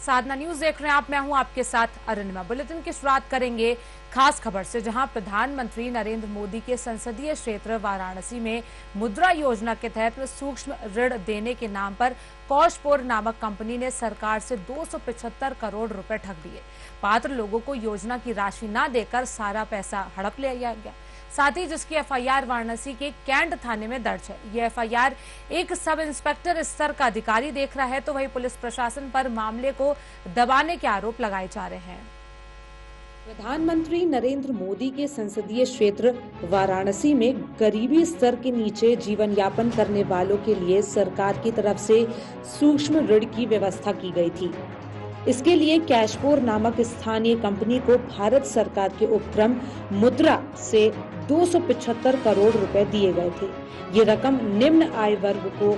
साधना news देख रहे हैं आप। मैं हूं आपके साथ अरुणिमा। बुलेटिन की शुरुआत करेंगे खास खबर से, जहां प्रधानमंत्री नरेंद्र मोदी के संसदीय क्षेत्र वाराणसी में मुद्रा योजना के तहत सूक्ष्म ऋण देने के नाम पर कौशपोर नामक कंपनी ने सरकार से 275 करोड़ रुपए ठग लिए। पात्र लोगों को योजना की राशि न देकर सारा पैसा हड़प लिया गया। साथ ही जिसकी एफआईआर वाराणसी के कैंट थाने में दर्ज है। यह एफआईआर एक सब इंस्पेक्टर स्तर का अधिकारी देख रहा है, तो वही पुलिस प्रशासन पर मामले को दबाने के आरोप लगाए जा रहे हैं। प्रधानमंत्री नरेंद्र मोदी के संसदीय क्षेत्र वाराणसी में गरीबी स्तर के नीचे जीवन यापन करने वालों के लिए सरकार की तरफ से सूक्ष्म ऋण की व्यवस्था की गई थी। इसके लिए कैशपोर नामक स्थानीय कंपनी को भारत सरकार के उपक्रम मुद्रा से 275 करोड़ रुपए दिए गए थे। ये रकम निम्न आय वर्ग को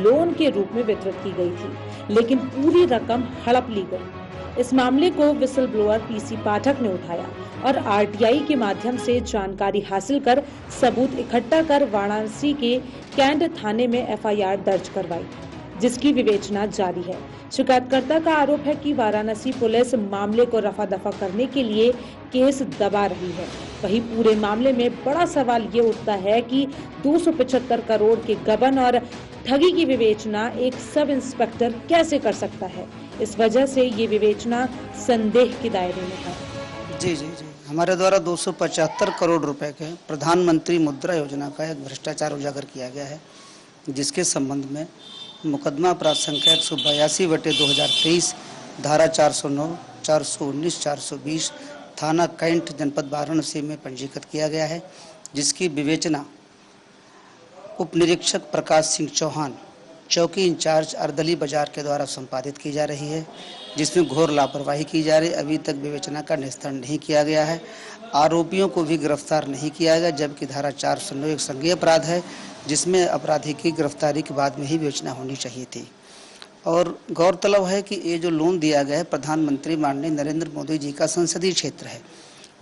लोन के रूप में वितरित की गई थी, लेकिन पूरी रकम हड़प ली गई। इस मामले को विसल ब्लोअर पीसी पाठक ने उठाया और आरटीआई के माध्यम से जानकारी हासिल कर सबूत इकट्ठा कर वाराणसी के कैंट थाने में एफआईआर दर्ज करवाई, जिसकी विवेचना जारी है। शिकायतकर्ता का आरोप है कि वाराणसी पुलिस मामले को रफा दफा करने के लिए केस दबा रही है। वहीं पूरे मामले में बड़ा सवाल ये उठता है कि 275 करोड़ के गबन और ठगी की विवेचना एक सब इंस्पेक्टर कैसे कर सकता है। इस वजह से ये विवेचना संदेह के दायरे में है। जी जी जी हमारे द्वारा 275 करोड़ रुपए के प्रधानमंत्री मुद्रा योजना का एक भ्रष्टाचार उजागर किया गया है, जिसके संबंध में मुकदमा अपराध संख्या 182/2023 धारा 409, 419, 420 थाना कैंट जनपद वाराणसी में पंजीकृत किया गया है, जिसकी विवेचना उप निरीक्षक प्रकाश सिंह चौहान, चौकी इंचार्ज अर्दली बाजार के द्वारा संपादित की जा रही है, जिसमें घोर लापरवाही की जा रही है। अभी तक विवेचना का निस्तारण नहीं किया गया है। आरोपियों को भी गिरफ्तार नहीं किया गया, जबकि धारा 409 एक संज्ञेय अपराध है, जिसमें अपराधी की गिरफ्तारी के बाद में ही विवेचना होनी चाहिए थी। और गौरतलब है कि ये जो लोन दिया गया है, प्रधानमंत्री माननीय नरेंद्र मोदी जी का संसदीय क्षेत्र है,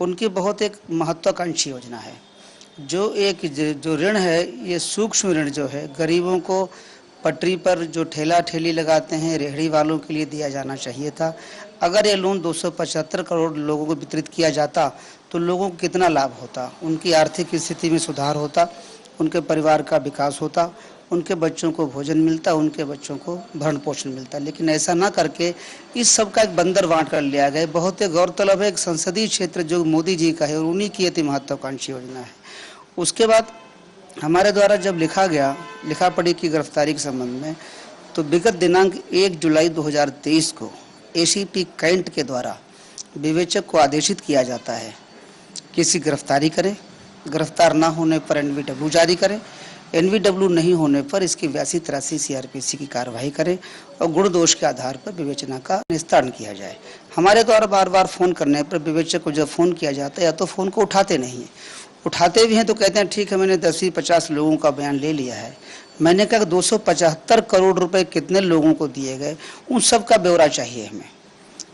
उनकी बहुत एक महत्वाकांक्षी योजना है। जो ऋण है, ये सूक्ष्म ऋण जो है गरीबों को पटरी पर जो ठेला ठेली लगाते हैं, रेहड़ी वालों के लिए दिया जाना चाहिए था। अगर ये लोन 275 करोड़ लोगों को वितरित किया जाता तो लोगों को कितना लाभ होता, उनकी आर्थिक स्थिति में सुधार होता, उनके परिवार का विकास होता, उनके बच्चों को भोजन मिलता, उनके बच्चों को भरण पोषण मिलता। लेकिन ऐसा ना करके इस सब का एक बंदर बांट कर लिया गया। बहुत ही गौरतलब है, एक संसदीय क्षेत्र जो मोदी जी का है और उन्हीं की अति महत्वाकांक्षी योजना है। उसके बाद हमारे द्वारा जब लिखा पढ़ी की गिरफ्तारी के संबंध में, तो विगत दिनांक 1 जुलाई 2023 को एसीपी कैंट के द्वारा विवेचक को आदेशित किया जाता है कि इसकी गिरफ्तारी करें, गिरफ्तार न होने पर एनवीडब्ल्यू जारी करें, एनवीडब्ल्यू नहीं होने पर इसकी 82-83 सीआरपीसी की कार्रवाई करें और गुण दोष के आधार पर विवेचना का निस्तारण किया जाए। हमारे द्वारा बार बार फ़ोन करने पर विवेचक को जब फ़ोन किया जाता है, या तो फ़ोन को उठाते नहीं हैं, उठाते भी हैं तो कहते हैं ठीक है, मैंने 10-50 लोगों का बयान ले लिया है। मैंने कहा 275 करोड़ रुपए कितने लोगों को दिए गए, उन सब का ब्यौरा चाहिए हमें,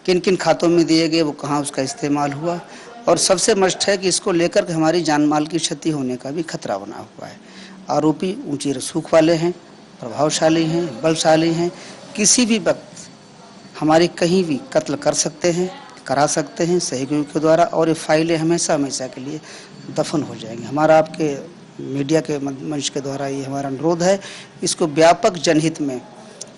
किन किन खातों में दिए गए, वो कहाँ उसका इस्तेमाल हुआ, और सबसे मस्ट है कि इसको लेकर के हमारी जान माल की क्षति होने का भी खतरा बना हुआ है। आरोपी ऊंची रसूख वाले हैं, प्रभावशाली हैं, बलशाली हैं, किसी भी वक्त हमारी कहीं भी कत्ल कर सकते हैं, करा सकते हैं सहयोगियों के द्वारा, और ये फाइलें हमेशा हमेशा के लिए दफन हो जाएंगी। हमारा आपके मीडिया के मंच के द्वारा ये हमारा अनुरोध है, इसको व्यापक जनहित में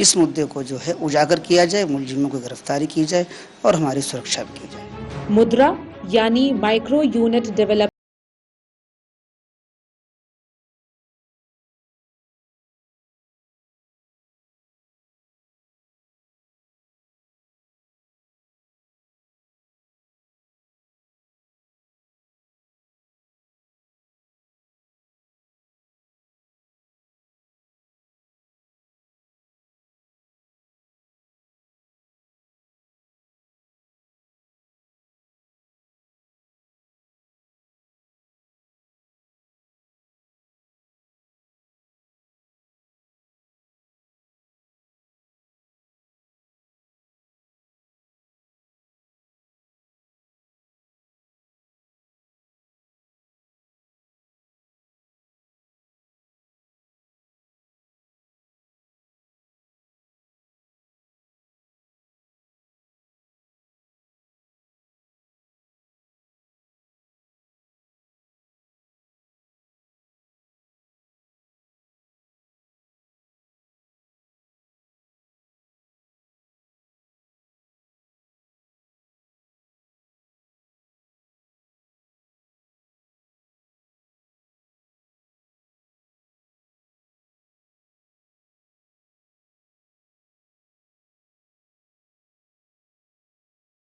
इस मुद्दे को जो है उजागर किया जाए, मुलजिमों की गिरफ्तारी की जाए और हमारी सुरक्षा भी की जाए। मुद्रा यानी माइक्रो यूनिट डेवलप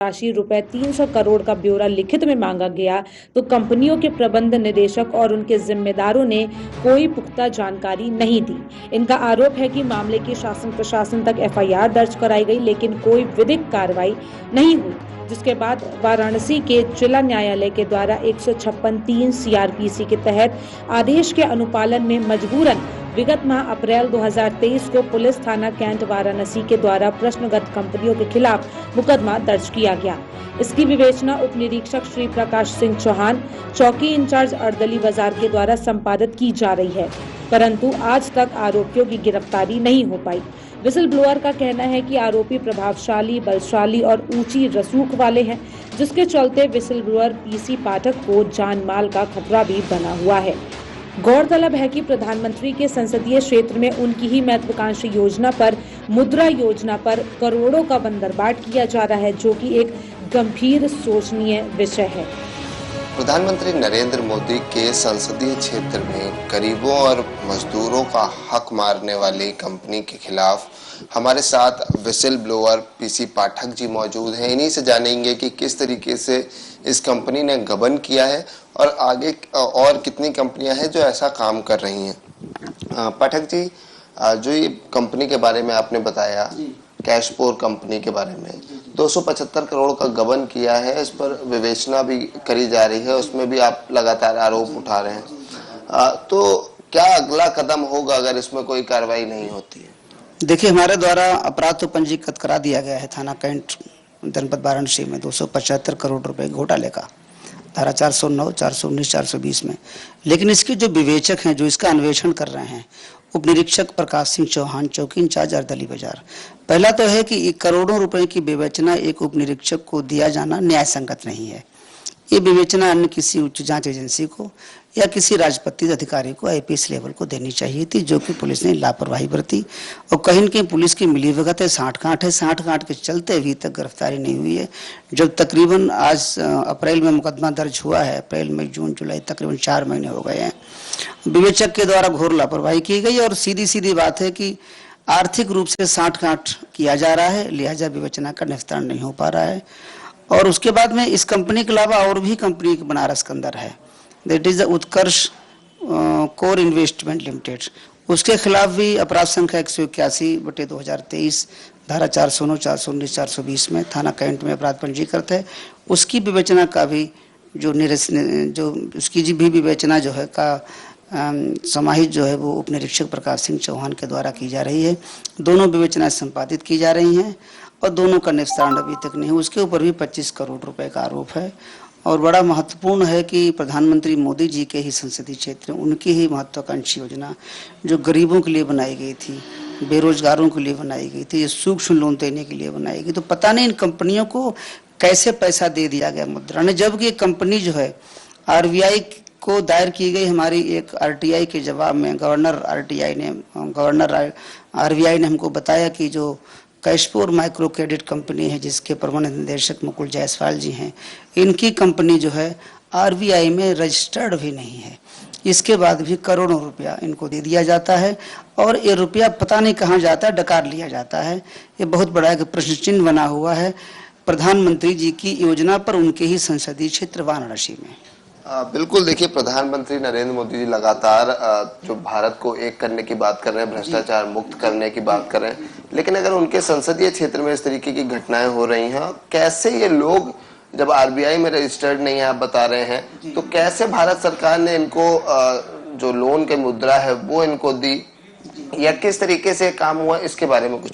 राशि रुपए 300 करोड़ का ब्यौरा लिखित में मांगा गया तो कंपनियों के प्रबंध निदेशक और उनके जिम्मेदारों ने कोई पुख्ता जानकारी नहीं दी। इनका आरोप है कि मामले की शासन प्रशासन तक एफआईआर दर्ज कराई गई, लेकिन कोई विधिक कार्रवाई नहीं हुई, जिसके बाद वाराणसी के जिला न्यायालय के द्वारा 156(3) सीआरपीसी के तहत आदेश के अनुपालन में मजबूरन विगत माह अप्रैल 2023 को पुलिस थाना कैंट वाराणसी के द्वारा प्रश्नगत कंपनियों के खिलाफ मुकदमा दर्ज किया गया। इसकी विवेचना उप निरीक्षक श्री प्रकाश सिंह चौहान, चौकी इंचार्ज अर्दली बाजार के द्वारा संपादित की जा रही है, परंतु आज तक आरोपियों की गिरफ्तारी नहीं हो पाई। विसल ब्लोअर का कहना है कि आरोपी प्रभावशाली, बलशाली और ऊंची रसूख वाले हैं, जिसके चलते विसल ब्लोअर पीसी पाठक को जान माल का खतरा भी बना हुआ है। गौरतलब है कि प्रधानमंत्री के संसदीय क्षेत्र में उनकी ही महत्वाकांक्षी योजना पर, मुद्रा योजना पर करोड़ों का बंदरबाट किया जा रहा है, जो कि एक गंभीर सोचनीय विषय है। प्रधानमंत्री नरेंद्र मोदी के संसदीय क्षेत्र में गरीबों और मजदूरों का हक मारने वाली कंपनी के खिलाफ हमारे साथ whistle blower PC Pathak ji मौजूद हैं। इन्हीं से जानेंगे कि किस तरीके से इस कंपनी ने गबन किया है और आगे और कितनी कंपनियां हैं जो ऐसा काम कर रही हैं। पाठक जी, जो ये कंपनी के बारे में आपने बताया, कैशपोर कंपनी के बारे में 275 करोड़ का गबन किया है, इस पर विवेचना भी करी जा रही है, उसमें भी आप लगातार आरोप उठा रहे हैं, तो क्या अगला कदम होगा अगर इसमें कोई कार्रवाई नहीं होती है? देखिए, हमारे द्वारा अपराध तो पंजीकृत करा दिया गया है थाना कैंट जनपद वाराणसी में 275 करोड़ रुपए घोटाले का, धारा 409, 419, 420 में। लेकिन इसके जो विवेचक हैं, जो इसका अन्वेषण कर रहे हैं, उप निरीक्षक प्रकाश सिंह चौहान, चौकी इंचार्ज अर्दली बाजार। पहला तो है कि करोड़ों रुपए की विवेचना एक उप निरीक्षक को दिया जाना न्याय संगत नहीं है। ये विवेचना अन्य किसी उच्च जांच एजेंसी को या किसी राजपत्रित अधिकारी को, आईपीएस लेवल को देनी चाहिए थी, जो कि पुलिस ने लापरवाही बरती और कहीं न कहीं पुलिस की मिलीभगत है, साठ-गांठ है। साठ-गांठ के चलते अभी तक गिरफ्तारी नहीं हुई है। जब तकरीबन आज अप्रैल में मुकदमा दर्ज हुआ है, अप्रैल मई जून जुलाई तकरीबन 4 महीने हो गए हैं, विवेचक के द्वारा घोर लापरवाही की गई और सीधी बात है कि आर्थिक रूप से साठ-गांठ किया जा रहा है, लिहाजा विवेचना का निस्तारण नहीं हो पा रहा है। और उसके बाद में इस कंपनी के अलावा और भी कंपनी बनारस के अंदर है, that is the Utkarsh core investment limited, उसके खिलाफ भी अपराध संख्या 181/2023 धारा 409, 419, 420 में थाना कैंट में अपराध पंजीकृत है। उसकी विवेचना का भी जो उसकी भी विवेचना जो है का समाहित जो है वो उप निरीक्षक प्रकाश सिंह चौहान के द्वारा की जा रही है। दोनों विवेचनाएं संपादित की जा रही हैं और दोनों का निस्तारण अभी तक नहीं। उसके ऊपर भी 25 करोड़ रुपए का आरोप है। और बड़ा महत्वपूर्ण है कि प्रधानमंत्री मोदी जी के ही संसदीय क्षेत्र, उनकी ही महत्वाकांक्षी योजना जो गरीबों के लिए बनाई गई थी, बेरोजगारों के लिए बनाई गई थी, सूक्ष्म लोन देने के लिए बनाई गई, तो पता नहीं इन कंपनियों को कैसे पैसा दे दिया गया मुद्रा ने। जबकि ये कंपनी जो है आरबीआई को दायर की गई हमारी एक आरटीआई के जवाब में गवर्नर आरबीआई ने हमको बताया कि जो कैशपोर माइक्रो क्रेडिट कंपनी है, जिसके प्रबंध निदेशक मुकुल जायसवाल जी हैं, इनकी कंपनी जो है आरबीआई में रजिस्टर्ड भी नहीं है। इसके बाद भी करोड़ों रुपया इनको दे दिया जाता है और ये रुपया पता नहीं कहाँ जाता है, डकार लिया जाता है। ये बहुत बड़ा एक प्रश्न चिन्ह बना हुआ है प्रधानमंत्री जी की योजना पर उनके ही संसदीय क्षेत्र वाराणसी में। बिल्कुल, देखिए, प्रधानमंत्री नरेंद्र मोदी जी लगातार जो भारत को एक करने की बात कर रहे हैं, भ्रष्टाचार मुक्त करने की बात कर रहे हैं, लेकिन अगर उनके संसदीय क्षेत्र में इस तरीके की घटनाएं हो रही हैं, कैसे ये लोग, जब आरबीआई में रजिस्टर्ड नहीं है आप बता रहे हैं, तो कैसे भारत सरकार ने इनको जो लोन के मुद्रा है वो इनको दी, या किस तरीके से काम हुआ, इसके बारे में कुछ?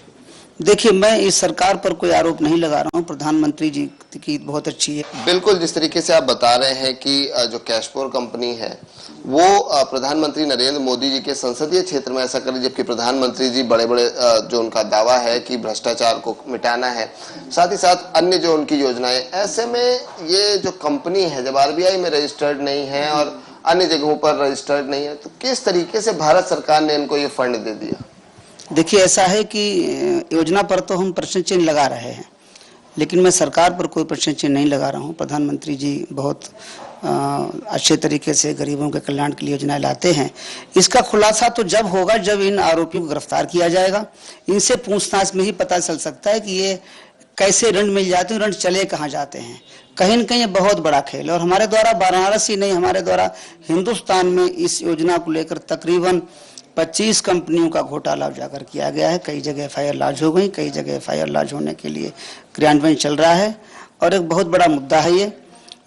देखिए, मैं इस सरकार पर कोई आरोप नहीं लगा रहा हूँ, प्रधानमंत्री जी की बहुत अच्छी है। बिल्कुल, जिस तरीके से आप बता रहे हैं कि जो कैशपोर कंपनी है वो प्रधानमंत्री नरेंद्र मोदी जी के संसदीय क्षेत्र में ऐसा करे, जबकि प्रधानमंत्री जी बड़े जो उनका दावा है कि भ्रष्टाचार को मिटाना है, साथ ही साथ अन्य जो उनकी योजनाएं, ऐसे में ये जो कंपनी है जब आरबीआई में रजिस्टर्ड नहीं है और अन्य जगहों पर रजिस्टर्ड नहीं है, तो किस तरीके से भारत सरकार ने इनको ये फंड दे दिया? देखिए, ऐसा है कि योजना पर तो हम प्रश्न चिन्ह लगा रहे हैं, लेकिन मैं सरकार पर कोई प्रश्न चिन्ह नहीं लगा रहा हूँ। प्रधानमंत्री जी बहुत अच्छे तरीके से गरीबों के कल्याण के लिए योजनाएं लाते हैं। इसका खुलासा तो जब होगा जब इन आरोपियों को गिरफ्तार किया जाएगा। इनसे पूछताछ में ही पता चल सकता है कि ये कैसे ऋण मिल जाते हैं, ऋण चले कहाँ जाते हैं। कहीं न कहीं ये बहुत बड़ा खेल है। और हमारे द्वारा वाराणसी नहीं, हमारे द्वारा हिंदुस्तान में इस योजना को लेकर तकरीबन 25 कंपनियों का घोटाला उजागर किया गया है। कई जगह FIR लॉन्च हो गई, कई जगह FIR लॉन्च होने के लिए क्रियान्वयन चल रहा है। और एक बहुत बड़ा मुद्दा है ये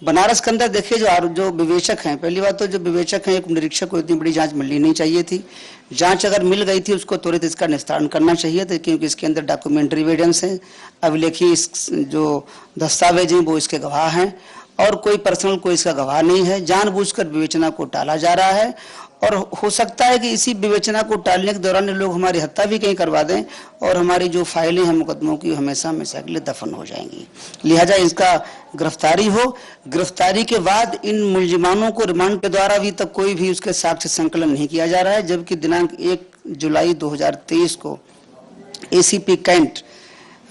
बनारस के अंदर। देखिए जो विवेचक हैं, पहली बात तो जो विवेचक हैं, एक निरीक्षक को इतनी बड़ी जांच मिलनी नहीं चाहिए थी। जांच अगर मिल गई थी उसको त्वरित इसका निस्तारण करना चाहिए था, क्योंकि इसके अंदर डॉक्यूमेंट्री एविडेंस है, अभिलेखी जो दस्तावेज हैं वो इसके गवाह हैं, और कोई पर्सनल कोई इसका गवाह नहीं है। जानबूझकर विवेचना को टाला जा रहा है, और हो सकता है कि इसी विवेचना को टालने के दौरान लोग हमारी हत्या भी कहीं करवा दें, और हमारी जो फाइलें हैं मुकदमों की हमेशा हमेशा के लिए दफन हो जाएंगी। लिहाजा इसका गिरफ्तारी हो, गिरफ्तारी के बाद इन मुलजिमानों को रिमांड के द्वारा अभी तक कोई भी उसके साक्ष्य संकलन नहीं किया जा रहा है, जबकि दिनांक 1 जुलाई 2023 को ACP cantt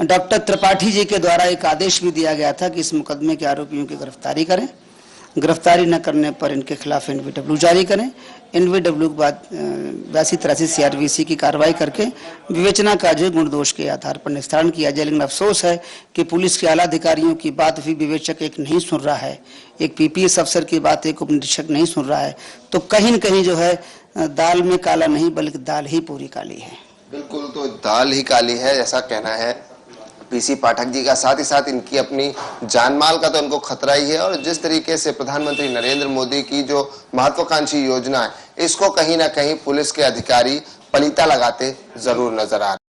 doctor Tripathi ji के द्वारा एक आदेश भी दिया गया था कि इस मुकदमे के आरोपियों की गिरफ्तारी करें। गिरफ्तारी न करने पर इनके खिलाफ NVW जारी करें। NVW के बाद 82-83 CRVC की कार्रवाई करके विवेचना का जो गुण दोष के आधार पर निस्तारण किया जाए। लेकिन अफसोस है कि पुलिस के आला अधिकारियों की बात भी विवेचक एक नहीं सुन रहा है, एक PPS अफसर की बात एक उप निरीक्षक नहीं सुन रहा है। तो कहीं न कहीं जो है दाल में काला नहीं बल्कि दाल ही पूरी काली है। बिल्कुल, तो दाल ही काली है ऐसा कहना है PC पाठक जी का। साथ ही साथ इनकी अपनी जानमाल का तो इनको खतरा ही है, और जिस तरीके से प्रधानमंत्री नरेंद्र मोदी की जो महत्वाकांक्षी योजना है इसको कहीं ना कहीं पुलिस के अधिकारी पलीता लगाते जरूर नजर आ रहे हैं।